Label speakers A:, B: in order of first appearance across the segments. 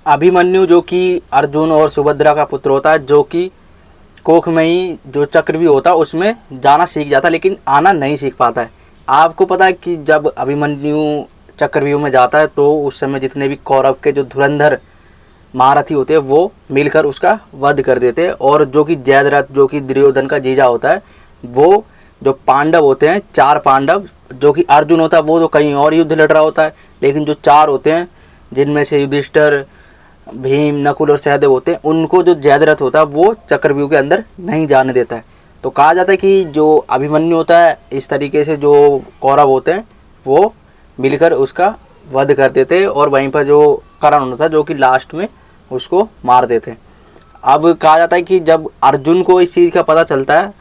A: अभिमन्यु जो कि अर्जुन और सुभद्रा का पुत्र होता है, जो कि कोख में ही जो चक्रव्यूह होता है उसमें जाना सीख जाता है, लेकिन आना नहीं सीख पाता है। आपको पता है कि जब अभिमन्यु चक्रव्यूह में जाता है तो उस समय जितने भी कौरव के जो धुरंधर महारथी होते हैं वो मिलकर उसका वध कर देते हैं। और जो कि जयद्रथ जो कि दुर्योधन का जीजा होता है, वो जो पांडव होते हैं, 4 पांडव, जो कि अर्जुन होता है वो तो कहीं और युद्ध लड़ रहा होता है, लेकिन जो 4 होते हैं जिनमें से युधिष्ठिर, भीम, नकुल और सहदेव होते हैं, उनको जो जयद्रथ होता है वो चक्रव्यूह के अंदर नहीं जाने देता है। तो कहा जाता है कि जो अभिमन्यु होता है इस तरीके से जो कौरव होते हैं वो मिलकर उसका वध कर देते हैं, और वहीं पर जो कर्ण होता है जो कि लास्ट में उसको मार देते हैं। अब कहा जाता है कि जब अर्जुन को इस चीज़ का पता चलता है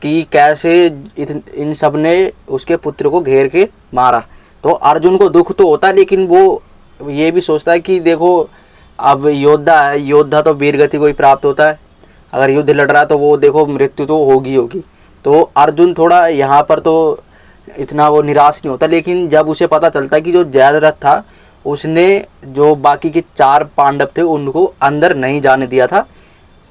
A: कि कैसे इन सब ने उसके पुत्र को घेर के मारा, तो अर्जुन को दुख तो होता है, लेकिन वो ये भी सोचता है कि देखो अब योद्धा है, योद्धा तो वीरगति को ही प्राप्त होता है, अगर युद्ध लड़ रहा है तो वो देखो मृत्यु तो होगी होगी। तो अर्जुन थोड़ा यहाँ पर तो इतना वो निराश नहीं होता, लेकिन जब उसे पता चलता है कि जो जयद्रथ था उसने जो बाकी के 4 पांडव थे उनको अंदर नहीं जाने दिया था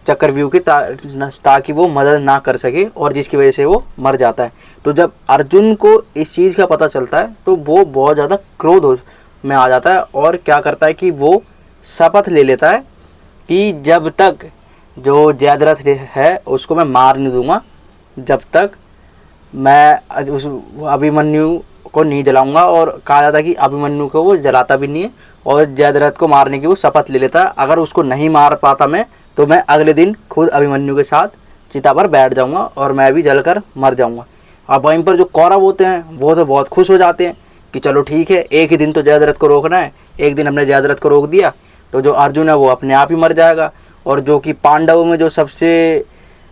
A: चक्रव्यूह के ताकि वो मदद ना कर सके, और जिसकी वजह से वो मर जाता है। तो जब अर्जुन को इस चीज़ का पता चलता है तो वो बहुत ज़्यादा क्रोध में आ जाता है, और क्या करता है कि वो शपथ ले लेता है कि जब तक जो जयद्रथ है उसको मैं मार नहीं दूंगा, जब तक मैं उस अभिमन्यु को नहीं जलाऊंगा। और कहा जाता है कि अभिमन्यु को वो जलाता भी नहीं है, और जयद्रथ को मारने की वो शपथ ले लेता है। अगर उसको नहीं मार पाता मैं, तो मैं अगले दिन खुद अभिमन्यु के साथ चिता पर बैठ जाऊंगा और मैं भी जलकर मर जाऊंगा। अब वहीं पर जो कौरव होते हैं वो तो बहुत खुश हो जाते हैं कि चलो ठीक है, एक ही दिन तो जयद्रथ को रोकना है, एक दिन हमने जयद्रथ को रोक दिया तो जो अर्जुन है वो अपने आप ही मर जाएगा। और जो कि पांडवों में जो सबसे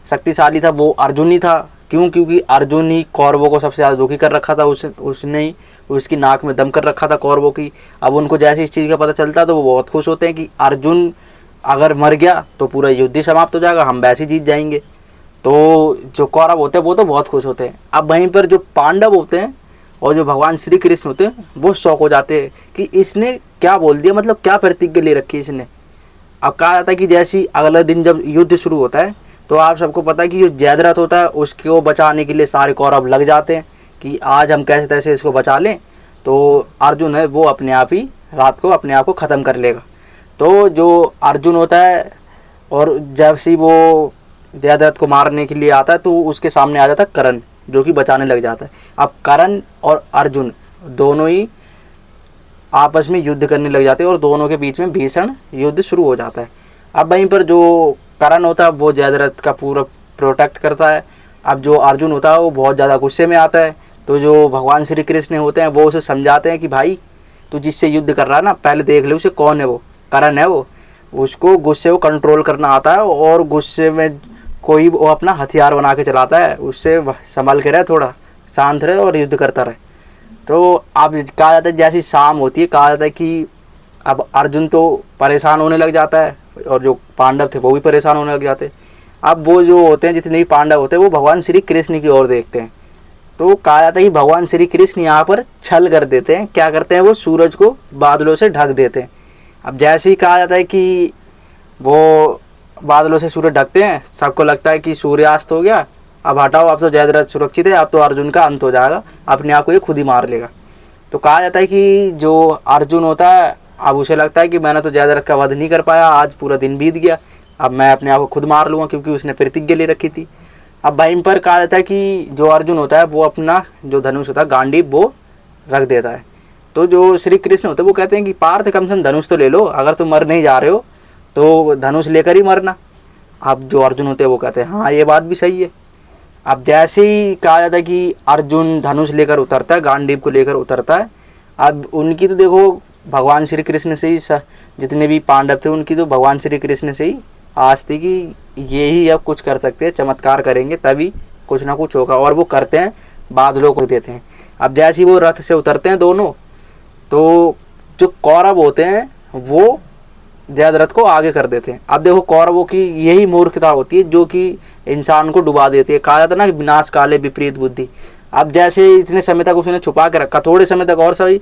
A: शक्तिशाली था वो अर्जुन ही था। क्यों? क्योंकि अर्जुन ही कौरवों को सबसे ज़्यादा दुखी कर रखा था, उसने ही उसकी नाक में दम कर रखा था कौरवों की। अब उनको जैसे इस चीज़ का पता चलता है तो वो बहुत खुश होते हैं कि अर्जुन अगर मर गया तो पूरा युद्ध ही समाप्त हो जाएगा, हम वैसे ही जीत जाएंगे। तो जो कौरव होते हैं वो तो बहुत खुश होते हैं। अब वहीं पर जो पांडव होते हैं और जो भगवान श्री कृष्ण होते हैं वो शौक हो जाते हैं कि इसने क्या बोल दिया, मतलब क्या प्रतिज्ञा ले रखी है इसने। अब कहा जाता है कि जैसे ही अगले दिन जब युद्ध शुरू होता है तो आप सबको पता है कि जो जयद्रथ होता है उसको बचाने के लिए सारे कौरव लग जाते हैं कि आज हम कैसे तैसे इसको बचा लें। तो अर्जुन है वो अपने आप ही रात को अपने आप को ख़त्म कर लेगा। तो जो अर्जुन होता है और जब से वो जयद्रथ को मारने के लिए आता है तो उसके सामने आ जाता है कर्ण, जो कि बचाने लग जाता है। अब कर्ण और अर्जुन दोनों ही आपस में युद्ध करने लग जाते हैं और दोनों के बीच में भीषण युद्ध शुरू हो जाता है। अब वहीं पर जो कर्ण होता है वो जयद्रथ का पूरा प्रोटेक्ट करता है। अब जो अर्जुन होता है वो बहुत ज़्यादा गुस्से में आता है। तो जो भगवान श्री कृष्ण होते हैं वो उसे समझाते हैं कि भाई तू जिससे युद्ध कर रहा है ना, पहले देख ले उसे कौन है, वो कर्ण है, वो उसको गुस्से को कंट्रोल करना आता है और गुस्से में कोई वो अपना हथियार बना के चलाता है, उससे संभल के रहे, थोड़ा शांत रहे और युद्ध करता रहे। तो अब कहा जाता है जैसी शाम होती है, कहा जाता है कि अब अर्जुन तो परेशान होने लग जाता है और जो पांडव थे वो भी परेशान होने लग जाते हैं। अब वो जो होते हैं जितने भी पांडव होते हैं वो भगवान श्री कृष्ण की ओर देखते हैं। तो कहा जाता है कि भगवान श्री कृष्ण यहाँ पर छल कर देते हैं। क्या करते हैं, वो सूरज को बादलों से ढक देते हैं। अब जैसे ही कहा जाता है कि वो बादलों से सूरज ढकते हैं, सबको लगता है कि सूर्यास्त हो गया, अब हटाओ, अब तो जयद्रथ सुरक्षित है, अब तो अर्जुन का अंत हो जाएगा, अपने आप को ये खुद ही मार लेगा। तो कहा जाता है कि जो अर्जुन होता है अब उसे लगता है कि मैंने तो जयद्रथ का वध नहीं कर पाया, आज पूरा दिन बीत गया, अब मैं अपने आप को खुद मार लूँगा, क्योंकि उसने प्रतिज्ञा ले रखी थी। अब वहीं पर कहा जाता है कि जो अर्जुन होता है वो अपना जो धनुष होता है गांडीव वो रख देता है। तो जो श्री कृष्ण होते हैं वो कहते हैं कि पार्थ कम से कम धनुष तो ले लो, अगर तुम मर नहीं जा रहे हो तो धनुष लेकर ही मरना। अब जो अर्जुन होते हैं वो कहते हैं हाँ ये बात भी सही है। अब जैसे ही कहा जाता है कि अर्जुन धनुष लेकर उतरता है, गांडीव को लेकर उतरता है, अब उनकी तो देखो भगवान श्री कृष्ण से ही जितने भी पांडव थे उनकी तो भगवान श्री कृष्ण से ही आस थी कि ये ही अब कुछ कर सकते हैं, चमत्कार करेंगे तभी कुछ ना कुछ होगा, और वो करते हैं, बादलों को देते हैं। अब जैसे ही वो रथ से उतरते हैं दोनों, तो जो कौरव होते हैं वो जयद्रथ को आगे कर देते हैं। अब देखो कौरवों की यही मूर्खता होती है जो कि इंसान को डुबा देती है। कहा जाता है ना कि विनाश काले विपरीत बुद्धि। अब जैसे इतने समय तक उसने छुपा के रखा, थोड़े समय तक और सही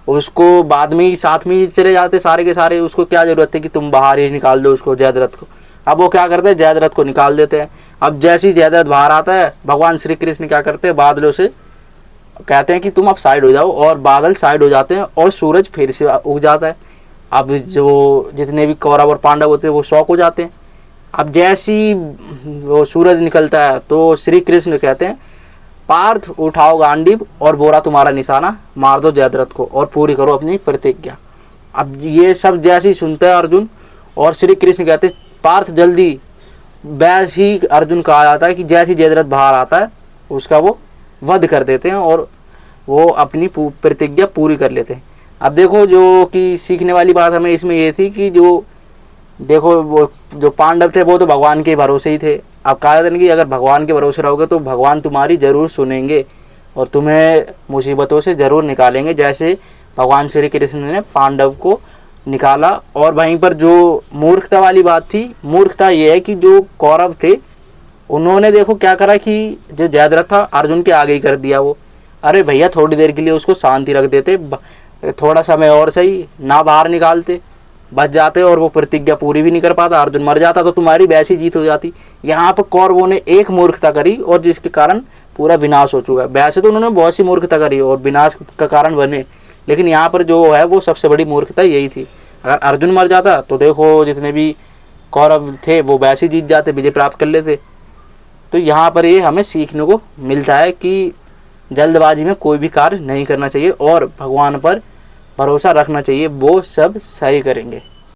A: उसको बाद में ही साथ में ही चले जाते सारे के सारे। उसको क्या जरूरत है कि तुम बाहर ही निकाल दो उसको, जयद्रथ को। अब वो क्या करते हैं, जयद्रथ को निकाल देते हैं। अब जैसे ही जयद्रथ बाहर आता है, भगवान श्री कृष्ण क्या करते हैं, बादलों से कहते हैं कि तुम अब साइड हो जाओ, और बादल साइड हो जाते हैं और सूरज फिर से उग जाता है। अब जो जितने भी कौरव और पांडव होते हैं वो शौक हो जाते हैं। अब जैसी वो सूरज निकलता है तो श्री कृष्ण कहते हैं, पार्थ उठाओ गांडीव और बोरा तुम्हारा निशाना, मार दो जयद्रथ को और पूरी करो अपनी प्रतिज्ञा। अब ये सब जैसे ही सुनते हैं अर्जुन, और श्री कृष्ण कहते हैं पार्थ जल्दी। वैसे ही अर्जुन कहा जाता है कि जैसे ही जयद्रथ बाहर आता है उसका वो वध कर देते हैं और वो अपनी प्रतिज्ञा पूरी कर लेते हैं। अब देखो जो कि सीखने वाली बात हमें इसमें ये थी कि जो देखो वो जो पांडव थे वो तो भगवान के भरोसे ही थे। अब कहा था कि अगर भगवान के भरोसे रहोगे तो भगवान तुम्हारी जरूर सुनेंगे और तुम्हें मुसीबतों से जरूर निकालेंगे, जैसे भगवान श्री कृष्ण ने पांडव को निकाला। और वहीं पर जो मूर्खता वाली बात थी, मूर्खता ये है कि जो कौरव थे उन्होंने देखो क्या करा कि जो जयद्रथ था अर्जुन के आगे ही कर दिया वो। अरे भैया थोड़ी देर के लिए उसको शांति रख देते, थोड़ा समय और सही, ना बाहर निकालते, बच जाते और वो प्रतिज्ञा पूरी भी नहीं कर पाता, अर्जुन मर जाता तो तुम्हारी वैसी जीत हो जाती। यहाँ पर कौरवों ने एक मूर्खता करी और जिसके कारण पूरा विनाश हो चुका है। वैसे तो उन्होंने बहुत सी मूर्खता करी और विनाश का कारण बने, लेकिन यहाँ पर जो है वो सबसे बड़ी मूर्खता यही थी। अगर अर्जुन मर जाता तो देखो जितने भी कौरव थे वो वैसे ही जीत जाते, विजय प्राप्त कर लेते। तो यहाँ पर ये हमें सीखने को मिलता है कि जल्दबाजी में कोई भी कार्य नहीं करना चाहिए और भगवान पर भरोसा रखना चाहिए, वो सब सही करेंगे।